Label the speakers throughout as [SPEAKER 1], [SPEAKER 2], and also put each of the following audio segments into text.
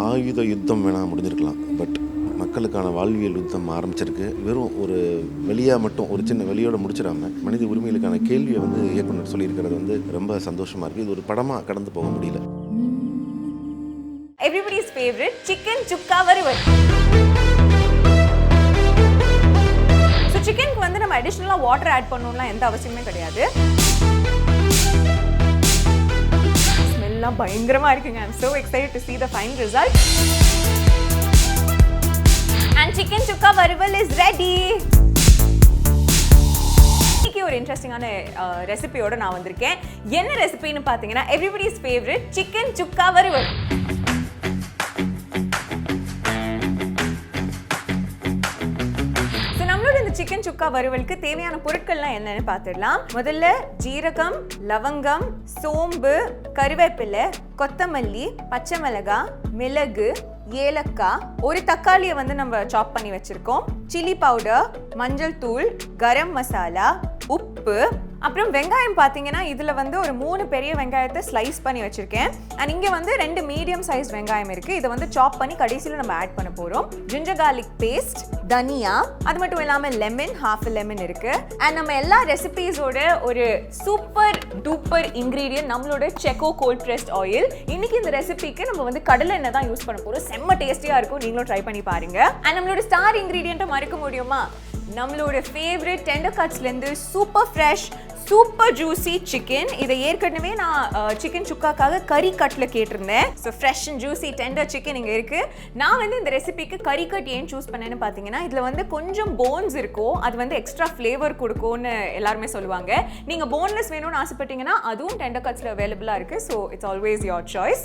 [SPEAKER 1] ஆயுத யுத்தம் வேணால் முடிஞ்சிருக்கலாம், பட் மக்களுக்கான வாழ்வியல் யுத்தம் ஆரம்பிச்சிருக்கு. வெறும் ஒரு வெளியாக மட்டும் ஒரு சின்ன வெளியோட முடிச்சிடாம மனித உரிமைகளுக்கான கேள்வியை வந்து இயக்குனர் சொல்லியிருக்கிறது வந்து ரொம்ப சந்தோஷமாக இருக்குது. இது ஒரு படமாக கடந்து போக முடியல.
[SPEAKER 2] Everybody's favorite chicken chukka வறுவல். ஸோ சிக்கனுக்கு வந்து நம்ம அடிஷ்னலாக வாட்டர் ஆட் பண்ணணும்லாம் எந்த அவசியமே கிடையாது. ஸ்மெல்லாம் பயங்கரமாக இருக்குங்க. I am so excited to see the final result. And chicken chukka வறுவல் is ready. இன்னைக்கு ஒரு இன்ட்ரெஸ்டிங்கான ரெசிபியோட நான் வந்திருக்கேன். என்ன ரெசிபின்னு பார்த்தீங்கன்னா everybody's favorite chicken chukka வறுவல். சிக்கன் சுக்கா வறுவலுக்கு தேவையான பொருட்கள்லாம் என்னன்னு பார்த்துடலாம். முதல்ல ஜீரகம், லவங்கம், சோம்பு, கறிவேப்பிலை, கொத்தமல்லி, பச்சை மிளகாய், மிளகு, ஏலக்காய், ஒரு தக்காளியை வந்து நம்ம சாப் பண்ணி வச்சிருக்கோம், சில்லி பவுடர், மஞ்சள் தூள், கரம் மசாலா, உப்பு, அப்புறம் வெங்காயம் பார்த்தீங்கன்னா இதில் வந்து ஒரு 3 பெரிய வெங்காயத்தை ஸ்லைஸ் பண்ணி வச்சுருக்கேன். அண்ட் இங்கே வந்து 2 மீடியம் சைஸ் வெங்காயம் இருக்குது. இதை வந்து சாப் பண்ணி கடைசியில் நம்ம ஆட் பண்ண போகிறோம். ஜிஞ்சர் கார்லிக் பேஸ்ட், தனியா, அது மட்டும் இல்லாமல் லெமன், ½ லெமன் இருக்குது. அண்ட் நம்ம எல்லா ரெசிபீஸோட ஒரு சூப்பர் டூப்பர் இன்க்ரீடியன்ட் நம்மளோட செக்கோ கோல்ட் ப்ரெஸ்ட் ஆயில். இன்னைக்கு இந்த ரெசிபிக்கு நம்ம வந்து கடலை எண்ணெய் தான் யூஸ் பண்ண போகிறோம். செம்ம டேஸ்டியாக இருக்கும், நீங்களும் ட்ரை பண்ணி பாருங்க. அண்ட் நம்மளோட ஸ்டார் இன்க்ரீடியண்ட்டை மறக்க முடியுமா? நம்மளோட ஃபேவரட் டெண்டர் கட்ஸ்லேருந்து super fresh super juicy chicken. இதை ஏற்கனவே நான் சிக்கன் சுக்காக்காக கறி கட்டில் கேட்டிருந்தேன். So fresh and juicy tender chicken இங்கே இருக்குது. நான் வந்து இந்த ரெசிபிக்கு கறி கட் ஏன் சூஸ் பண்ணேன்னு பார்த்தீங்கன்னா இதில் வந்து கொஞ்சம் போன்ஸ் இருக்கும், அது வந்து எக்ஸ்ட்ரா ஃப்ளேவர் கொடுக்கும்னு எல்லாருமே சொல்லுவாங்க. நீங்கள் போன்லெஸ் வேணும்னு ஆசைப்பட்டீங்கன்னா அதுவும் டெண்டர் கட்ஸில் அவைலபிளாக இருக்குது. So it's always your choice.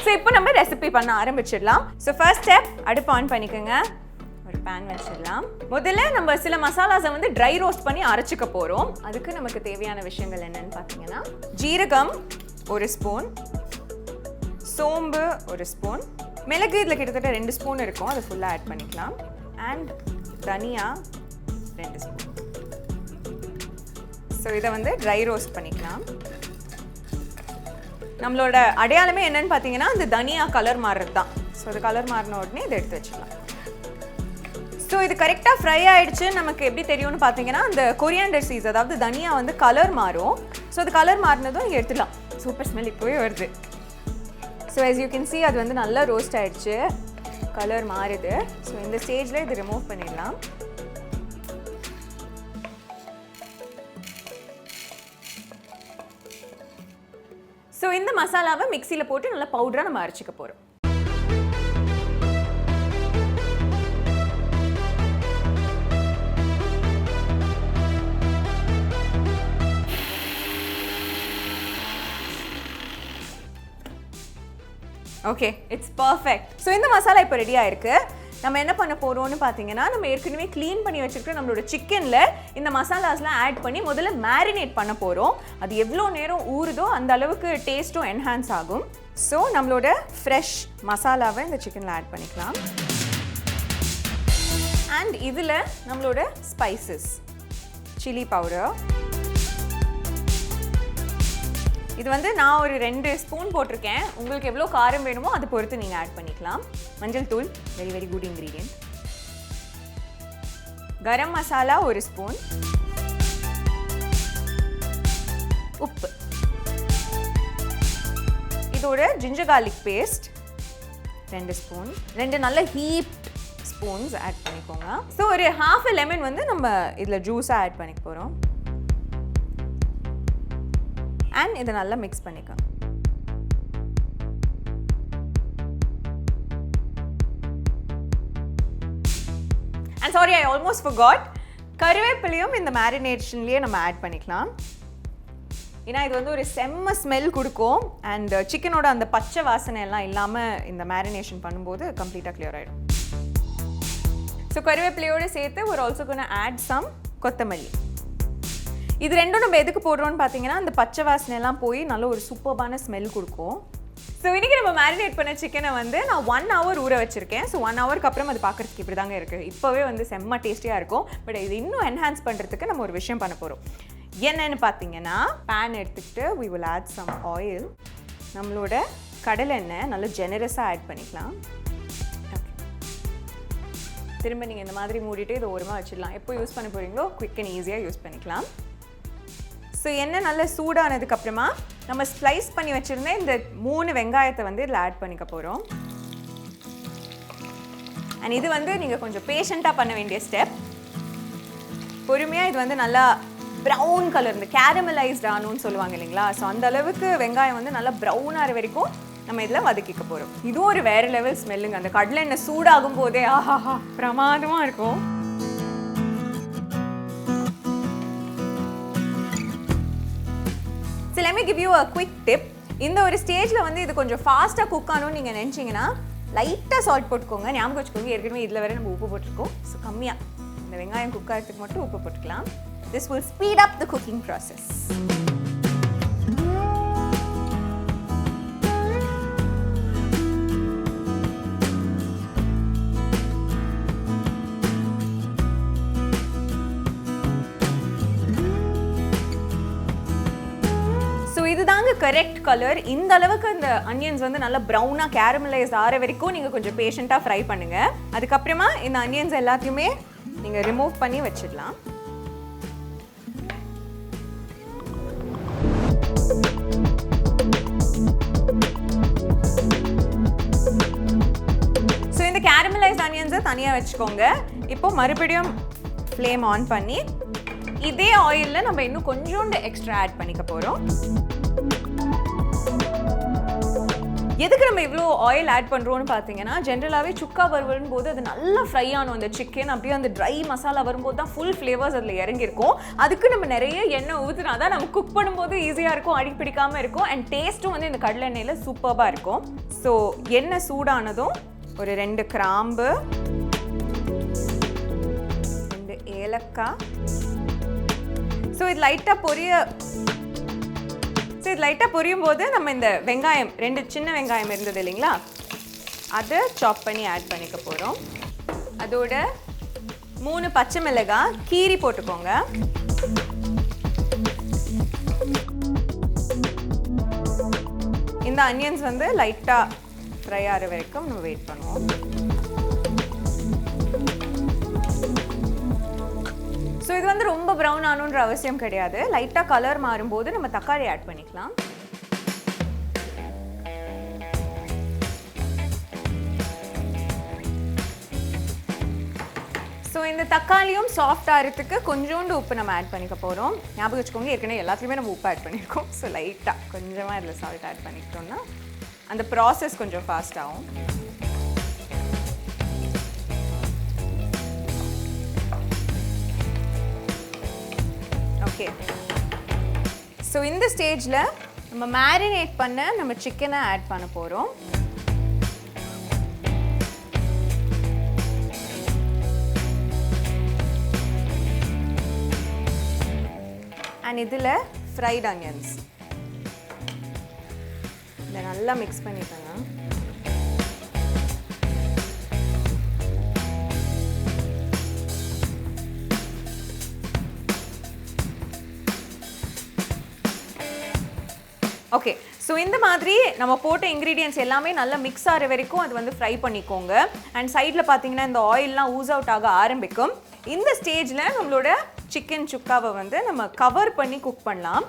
[SPEAKER 2] So இப்போ நம்ம ரெசிபி பண்ண ஆரம்பிச்சிடலாம். ஸோ ஃபர்ஸ்ட் ஸ்டெப், அடுப்பு ஆன் பண்ணிக்கோங்க. பேன் வச்சிடலாம். முதல்ல நம்ம சில மசாலாஸை வந்து ட்ரை ரோஸ்ட் பண்ணி அரைச்சிக்க போகிறோம். அதுக்கு நமக்கு தேவையான விஷயங்கள் என்னன்னு பார்த்தீங்கன்னா ஜீரகம் 1 ஸ்பூன், சோம்பு 1 ஸ்பூன், மிளகு இதில் கிட்டத்தட்ட 2 ஸ்பூன் இருக்கும், அதை ஃபுல்லாக ஆட் பண்ணிக்கலாம். அண்ட் தனியா 2 ஸ்பூன். ஸோ இதை வந்து ட்ரை ரோஸ்ட் பண்ணிக்கலாம். நம்மளோட அடையாளமே என்னன்னு பார்த்தீங்கன்னா அந்த தனியா கலர் மாறுறது தான். ஸோ அது கலர் மாறின உடனே இதை எடுத்து வச்சுக்கலாம். ஸோ இது கரெக்டாக ஃப்ரை ஆகிடுச்சு நமக்கு எப்படி தெரியும்னு பார்த்தீங்கன்னா அந்த கொரியாண்டர் சீட்ஸ், அதாவது தனியா வந்து கலர் மாறும். ஸோ அது கலர் மாறினதும் இங்கே எடுத்துடலாம். சூப்பர் ஸ்மெல் இப்போவே வருது. So as you can see அது வந்து நல்லா ரோஸ்ட் ஆகிடுச்சு, கலர் மாறுது. ஸோ இந்த ஸ்டேஜில் இது ரிமூவ் பண்ணிடலாம். ஸோ இந்த மசாலாவை மிக்சியில் போட்டு நல்லா பவுடராக நம்ம அரைச்சிக்க போகிறோம். Okay, it's perfect. ஸோ இந்த மசாலா இப்போ ரெடியாக இருக்குது. நம்ம என்ன பண்ண போகிறோம்னு பார்த்தீங்கன்னா நம்ம ஏற்கனவே க்ளீன் பண்ணி வச்சுருக்க நம்மளோட சிக்கனில் இந்த மசாலாஸ்லாம் ஆட் பண்ணி முதல்ல மேரினேட் பண்ண போகிறோம். அது எவ்வளோ நேரம் ஊறுதோ அந்த அளவுக்கு டேஸ்ட்டும் என்ஹான்ஸ் ஆகும். ஸோ நம்மளோட ஃப்ரெஷ் மசாலாவை இந்த சிக்கனில் ஆட் பண்ணிக்கலாம். அண்ட் இதில் நம்மளோட ஸ்பைசஸ், சில்லி பவுடர், இது வந்து நான் ஒரு 2 ஸ்பூன் போட்டிருக்கேன். உங்களுக்கு எவ்வளோ காரம் வேணுமோ அதை பொறுத்து நீங்கள் ஆட் பண்ணிக்கலாம். மஞ்சள் தூள், very very good ingredient. Garam masala 1 spoon, உப்பு, இதோட ஜிஞ்சர் கார்லிக் பேஸ்ட் 2 ஸ்பூன், 2 நல்ல ஹீட் ஸ்பூன்ஸ் ஆட் பண்ணிக்கோங்க. ஸோ ஒரு ½ லெமன் வந்து நம்ம இதில் ஜூஸாக ஆட் பண்ணிக்க போகிறோம். அண்ட் இதை நல்லா மிக்ஸ் பண்ணிக்கோங்க. And sorry, I almost forgot, கறிவேப்பிலையும் இந்த மேரினேஷன்லேயே நம்ம ஆட் பண்ணிக்கலாம். ஏன்னா இது வந்து ஒரு செம்ம ஸ்மெல் கொடுக்கும். அண்ட் சிக்கனோட அந்த பச்சை வாசனை எல்லாம் இல்லாமல் இந்த மேரினேஷன் பண்ணும்போது கம்ப்ளீட்டாக கிளியர் ஆகிடும். ஸோ கறிவேப்பிலையோடு சேர்த்து ஒரு ஆல்சோ கோனா ஆட் சம் கொத்தமல்லி. இது ரெண்டும் நம்ம எதுக்கு போடுறோம்னு பார்த்தீங்கன்னா அந்த பச்சை வாசனை எல்லாம் போய் நல்ல ஒரு சூப்பர்பான ஸ்மெல் கொடுக்கும். ஸோ இன்றைக்கி நம்ம மேரினேட் பண்ண சிக்கனை வந்து நான் 1 hour ஊற வச்சுருக்கேன். ஸோ 1 hourக்கு அப்புறம் அது பார்க்குறதுக்கு இப்படி தாங்க இருக்குது. இப்போவே வந்து செம்ம டேஸ்டியாக இருக்கும். பட் இது இன்னும் என்ஹான்ஸ் பண்ணுறதுக்கு நம்ம ஒரு விஷயம் பண்ண போகிறோம். என்னன்னு பார்த்தீங்கன்னா பேன் எடுத்துக்கிட்டு we will add some oil. நம்மளோட கடலை எண்ணெய் நல்லா ஜெனரஸாக ஆட் பண்ணிக்கலாம். திரும்ப நீங்கள் இந்த மாதிரி மூடிட்டு இதை ஓரமாக வச்சிடலாம். எப்போ யூஸ் பண்ண போகிறீங்களோ குவிக் அண்ட் ஈஸியாக யூஸ் பண்ணிக்கலாம். ஸோ எண்ணெய் நல்லா சூடானதுக்கப்புறமா நம்ம ஸ்லைஸ் பண்ணி வச்சுருந்த இந்த 3 வெங்காயத்தை வந்து இதில் ஆட் பண்ணிக்க போகிறோம். அண்ட் இது வந்து நீங்கள் கொஞ்சம் பேஷண்ட்டாக பண்ண வேண்டிய ஸ்டெப். பொறுமையாக இது வந்து நல்லா ப்ரௌன் கலர், இந்த கேரமலைஸ்ட் ஆனுன்னு சொல்லுவாங்க இல்லைங்களா, ஸோ அந்த அளவுக்கு வெங்காயம் வந்து நல்லா ப்ரௌன் ஆகிற வரைக்கும் நம்ம இதில் வதக்கிக்க போகிறோம். இதுவும் ஒரு வேறு லெவல் ஸ்மெல்லுங்க. அந்த கடலை எண்ணெய் சூடாகும் போதே ஆஹாஹா பிரமாதமாக இருக்கும். So let me give you a quick tip. இந்த ஒரு ஸ்டேஜில் வந்து இது கொஞ்சம் ஃபாஸ்ட்டாக குக் ஆகணும்னு நீங்கள் நினச்சிங்கன்னா லைட்டாக சால்ட் போட்டுக்கோங்க. ஞாபகம் வச்சுக்கோங்க, ஏற்கனவே இதில் வேறு நம்ம உப்பு போட்டிருக்கோம். ஸோ கம்மியாக இந்த வெங்காயம் குக் ஆகிறதுக்கு மட்டும் உப்பு போட்டுக்கலாம். This will speed up the cooking process. இதுதாங்க கரெக்ட் கலர். இந்த அளவுக்கு இந்த அனியன்ஸ் வந்து நல்லா ப்ரௌனாக கேரமலைஸ் ஆகிற வரைக்கும் நீங்கள் கொஞ்சம் பேஷண்ட்டாக ஃப்ரை பண்ணுங்கள். அதுக்கப்புறமா இந்த அனியன்ஸ் எல்லாத்தையுமே நீங்கள் ரிமூவ் பண்ணி வச்சிடலாம். ஸோ இந்த கேரமலைஸ்ட் அனியன்ஸை தனியாக வச்சுக்கோங்க. இப்போ மறுபடியும் ஃப்ளேம் ஆன் பண்ணி இதே ஆயிலில் நம்ம இன்னும் கொஞ்சோண்டு எக்ஸ்ட்ரா ஆட் பண்ணிக்க போகிறோம். எதுக்கு நம்ம இவ்வளோ ஆயில் ஆட் பண்ணுறோன்னு பார்த்தீங்கன்னா, ஜென்ரலாகவே சுக்கா வறுவல்னு போது அது நல்லா ஃப்ரை ஆனும். அந்த சிக்கன் அப்படியே அந்த ட்ரை மசாலா வரும்போது தான் ஃபுல் ஃப்ளேவர்ஸ் அதில் இறங்கியிருக்கும். அதுக்கு நம்ம நிறைய எண்ணெய் ஊற்றினா தான் நம்ம குக் பண்ணும்போது ஈஸியாக இருக்கும், அடி பிடிக்காமல் இருக்கும். அண்ட் டேஸ்ட்டும் வந்து இந்த கடலை எண்ணெயில் சூப்பராக இருக்கும். ஸோ எண்ணெய் சூடானதும் ஒரு 2 கிராம்பு, 2 ஏலக்காய். ஸோ இது லைட்டாக பொரியும் போது நம்ம இந்த வெங்காயம் 2 சின்ன வெங்காயம் இருந்தது இல்லைங்களா, அதை சாப் பண்ணி ஆட் பண்ணிக்க போகிறோம். அதோட 3 பச்சை மிளகாய் கீரி போட்டுக்கோங்க. இந்த அனியன்ஸ் வந்து லைட்டாக ஃப்ரை ஆகிற வரைக்கும் நம்ம வெயிட் பண்ணுவோம். ஸோ இது வந்து ரொம்ப ப்ரௌன் ஆகணுன்ற அவசியம் கிடையாது. லைட்டாக கலர் மாறும்போது நம்ம தக்காளி ஆட் பண்ணிக்கலாம். ஸோ இந்த தக்காளியும் சாஃப்ட் ஆகிறதுக்கு கொஞ்சோண்டு உப்பு நம்ம ஆட் பண்ணிக்க போகிறோம். ஞாபகம் வச்சுக்கோங்க, ஏற்கனவே எல்லாத்துலேயுமே நம்ம உப்பு ஆட் பண்ணியிருக்கோம். ஸோ லைட்டாக கொஞ்சமாக இதில் சால்ட் ஆட் பண்ணிக்கிட்டோம்னா அந்த ப்ராசஸ் கொஞ்சம் ஃபாஸ்ட் ஆகும். ஓகே, ஸோ இந்த ஸ்டேஜில் நம்ம மேரினேட் பண்ண நம்ம சிக்கனை ஆட் பண்ண போகிறோம். அண்ட் இதில் ஃப்ரைட் ஆனியன்ஸ் இதை நல்லா மிக்ஸ் பண்ணிக்கோங்க. ஓகே, ஸோ இந்த மாதிரி நம்ம போட்ட இன்க்ரீடியன்ஸ் எல்லாமே நல்லா மிக்ஸ் ஆகிற வரைக்கும் அது வந்து ஃப்ரை பண்ணிக்கோங்க. அண்ட் சைடில் பார்த்தீங்கன்னா இந்த ஆயிலெலாம் ஊஸ் அவுட் ஆக ஆரம்பிக்கும். இந்த ஸ்டேஜில் நம்மளோட சிக்கன் சுக்காவை வந்து நம்ம கவர் பண்ணி குக் பண்ணலாம்.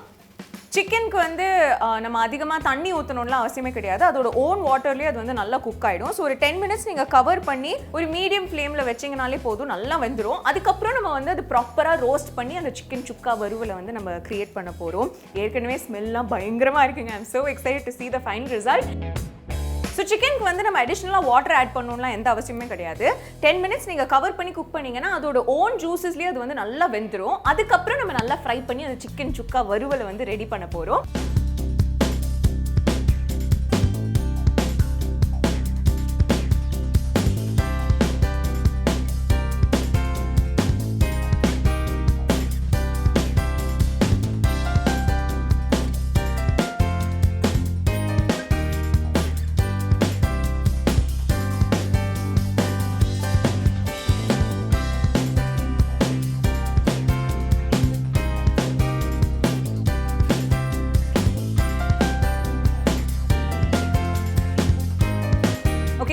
[SPEAKER 2] சிக்கனுக்கு வந்து நம்ம அதிகமாக தண்ணி ஊற்றணும்லாம் அவசியமே கிடையாது. அதோட ஓன் வாட்டர்லேயே அது வந்து நல்லா குக் ஆகிடும். ஸோ ஒரு 10 மினிட்ஸ் நீங்கள் கவர் பண்ணி ஒரு மீடியம் ஃப்ளேமில் வச்சிங்கனாலே போதும், நல்லா வெந்துடும். அதுக்கப்புறம் நம்ம வந்து அது ப்ராப்பராக ரோஸ்ட் பண்ணி அந்த சிக்கன் சுக்கா வறுவலை வந்து நம்ம க்ரியேட் பண்ண போகிறோம். ஏற்கனவே ஸ்மெல்லாம் பயங்கரமாக இருக்குங்க. I'm so excited to see the final result. So சிக்கனுக்கு வந்து நம்ம அடிஷ்னலாக வாட்டர் ஆட் பண்ணணும்லாம் எந்த அவசியமே கிடையாது. 10 மினிட்ஸ் நீங்கள் கவர் பண்ணி குக் பண்ணிங்கன்னா அதோட ஓன் ஜூஸஸ்லேயே அது வந்து நல்லா வெந்துடும். அதுக்கப்புறம் நம்ம நல்லா ஃப்ரை பண்ணி அந்த சிக்கன் சுக்கா வறுவலை வந்து ரெடி பண்ண போகிறோம்.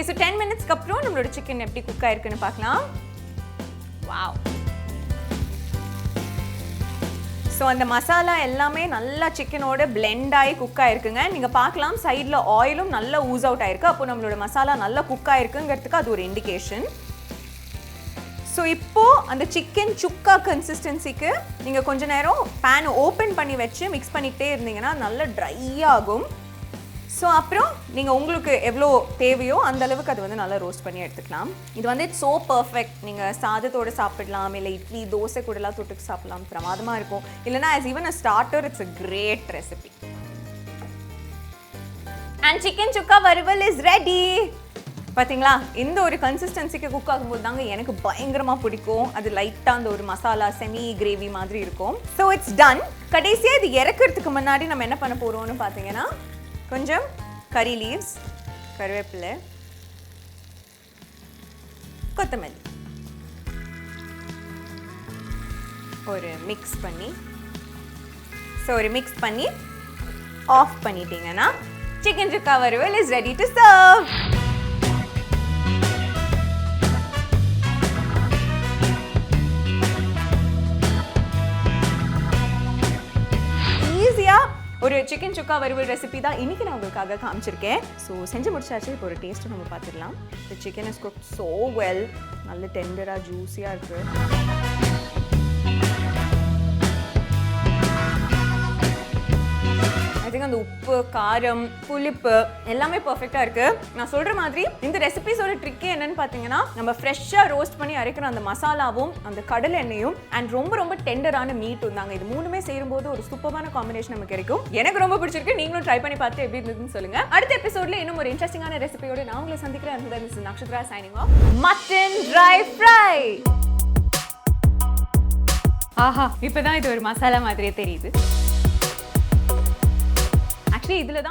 [SPEAKER 2] ஓகே, ஸோ 10 மினிட்ஸ்க்கு அப்புறம் நம்மளோட சிக்கன் எப்படி குக் ஆயிருக்குன்னு பார்க்கலாம். வாவ். ஸோ அந்த மசாலா எல்லாமே நல்லா சிக்கனோட பிளெண்ட் ஆகி குக் ஆயிருக்குங்க. நீங்கள் பார்க்கலாம் சைடில் ஆயிலும் நல்லா ஊஸ் அவுட் ஆயிருக்கு. அப்போ நம்மளோட மசாலா நல்லா குக் ஆயிருக்குங்கிறதுக்கு அது ஒரு இண்டிகேஷன். ஸோ இப்போது அந்த சிக்கன் சுக்கா கன்சிஸ்டன்சிக்கு நீங்கள் கொஞ்ச நேரம் பேனை ஓப்பன் பண்ணி வச்சு மிக்ஸ் பண்ணிக்கிட்டே இருந்தீங்கன்னா நல்லா ட்ரை ஆகும். ஸோ அப்புறம் நீங்கள் உங்களுக்கு எவ்வளோ தேவையோ அந்த அளவுக்கு அது வந்து நல்லா ரோஸ்ட் பண்ணி எடுத்துக்கலாம். இது வந்து இட்ஸ் ஸோ பர்ஃபெக்ட். நீங்கள் சாதத்தோடு சாப்பிடலாம், இல்லை இட்லி தோசை கூடலாம் தொட்டுக்கு சாப்பிடலாம், பிரமாதமாக இருக்கும். இல்லைனா as even a starter it's a great recipe. And chicken sukka varuval is ready. பார்த்தீங்களா, இந்த ஒரு கன்சிஸ்டன்சிக்கு குக் ஆகும்போது தாங்க எனக்கு பயங்கரமாக பிடிக்கும். அது லைட்டாக அந்த ஒரு மசாலா செமி கிரேவி மாதிரி இருக்கும். So it's done. கடைசியாக இது இறக்கிறதுக்கு முன்னாடி நம்ம என்ன பண்ண போகிறோம்னு பார்த்தீங்கன்னா கொஞ்சம் கறி லீவ்ஸ், கருவேப்பிலை, கொத்தமல்லி ஒரு மிக்ஸ் பண்ணி ஆஃப் பண்ணிட்டீங்கன்னா chicken sukka varuval is ready to serve. ஈஸியா ஒரு சிக்கன் சுக்கா வறுவல் ரெசிபி தான் இன்னைக்கு நான் உங்களுக்காக காமிச்சிருக்கேன். ஸோ செஞ்சு முடிச்சாச்சு. இப்போ ஒரு டேஸ்ட்டு நம்ம பார்த்துடலாம். இந்த chicken is cooked so well. நல்ல டெண்டராக ஜூஸியாக இருக்குது. ஐ திங்க் அந்த உப்பு, காரம், புளிப்பு எல்லாமே பர்ஃபெக்டாக இருக்குது. நான் சொல்கிற மாதிரி இந்த ரெசிபிஸோட ட்ரிக்கே என்னன்னு பார்த்தீங்கன்னா, நம்ம ஃப்ரெஷ்ஷாக ரோஸ்ட் பண்ணி அரைக்கிற அந்த மசாலாவும் அந்த கடலை எண்ணெயும் அண்ட் ரொம்ப டெண்டரான மீட்டும் தாங்க. இது மூணுமே சேரும்போது ஒரு சூப்பரான காம்பினேஷன் நமக்கு கிடைக்கும். எனக்கு ரொம்ப பிடிச்சிருக்கு. நீங்களும் ட்ரை பண்ணி பார்த்து எப்படி இருந்ததுன்னு சொல்லுங்கள். அடுத்த எபிசோட்ல இன்னும் ஒரு இன்ட்ரெஸ்டிங்கான ரெசிபியோட நான் உங்களை சந்திக்கிறேன். This is Nakshathra signing off. Mutton dry fry. ஆஹா, இப்போதான் இது ஒரு மசாலா மாதிரியே தெரியுது. ஆக்சுவலி இதில் தான்